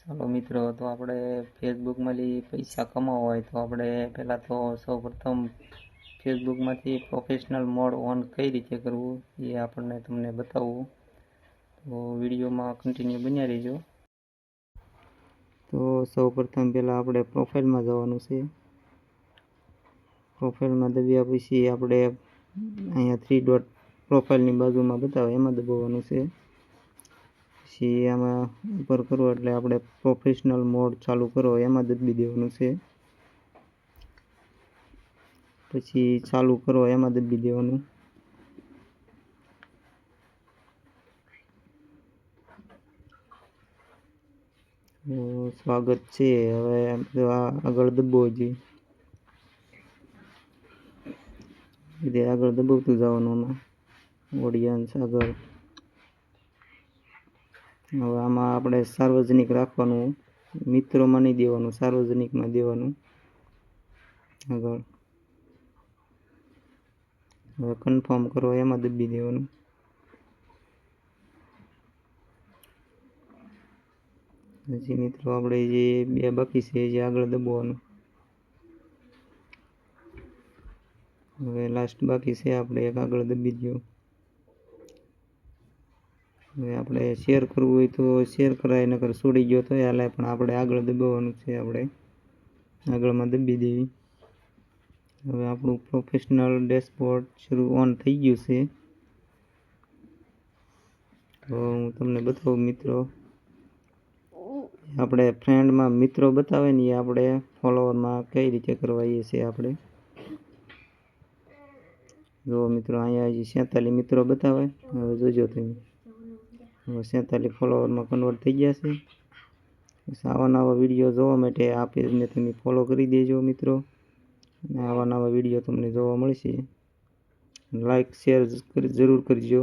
ચાલો મિત્રો, તો આપણે ફેસબુકમાંથી પૈસા કમાવા હોય તો આપણે પહેલાં તો સૌપ્રથમ ફેસબુકમાંથી પ્રોફેશનલ મોડ ઓન કઈ રીતે કરવું એ આપણને તમને બતાવવું. તો વિડીયોમાં કન્ટિન્યુ બન્યા રહીજો. તો સૌપ્રથમ પહેલાં આપણે પ્રોફાઇલમાં જવાનું છે. પ્રોફાઇલમાં દબ્યા પછી આપણે અહીંયા 3 ડોટ પ્રોફાઇલની બાજુમાં બતાવે એમાં દબાવવાનું છે. પછી આમાં ઉપર કરો એટલે આપણે પ્રોફેશનલ મોડ ચાલુ કરો એમાં દબી દેવાનું છે. પછી ચાલુ કરો એમાં દબી દેવાનું. સ્વાગત છે. હવે આગળ દબાવવો જોઈએ, આગળ દબાવતું જવાનું. આમાં ઓડિયન્સ આગળ. હવે આમાં આપણે સાર્વજનિક રાખવાનું, મિત્રોમાં નહીં દેવાનું, સાર્વજનિકમાં દેવાનું. આગળ હવે કન્ફર્મ કરો એમાં દબી દેવાનું. પછી મિત્રો આપણે જે 2 બાકી છે જે આગળ દબાવવાનું. હવે લાસ્ટ બાકી છે આપણે એક આગળ દબી દો. હવે આપણે શેર કરવું હોય તો શેર કરાય, નકર છોડી ગયો તો હાલે, પણ આપણે આગળ દબાવવાનું છે. આપણે આગળમાં દબી દેવી. હવે આપણું પ્રોફેશનલ ડેશબોર્ડ શરૂ ઓન થઈ ગયું છે. તો હું તમને બતાવું મિત્રો, આપણે ફ્રેન્ડમાં મિત્રો બતાવે ને એ આપણે ફોલોવરમાં કઈ રીતે કરવા એ છે. આપણે જો મિત્રો અહીંયા હજી 47 મિત્રો બતાવે. હવે જોજો તમે, 47 ફોલોવરમાં કન્વર્ટ થઈ ગયા છે. આવા નવા વિડીયો જોવા માટે આ પેજને તમે ફોલો કરી દેજો મિત્રો. અને આવા નવા વિડીયો તમને જોવા મળશે. લાઈક શેર જરૂર કરજો.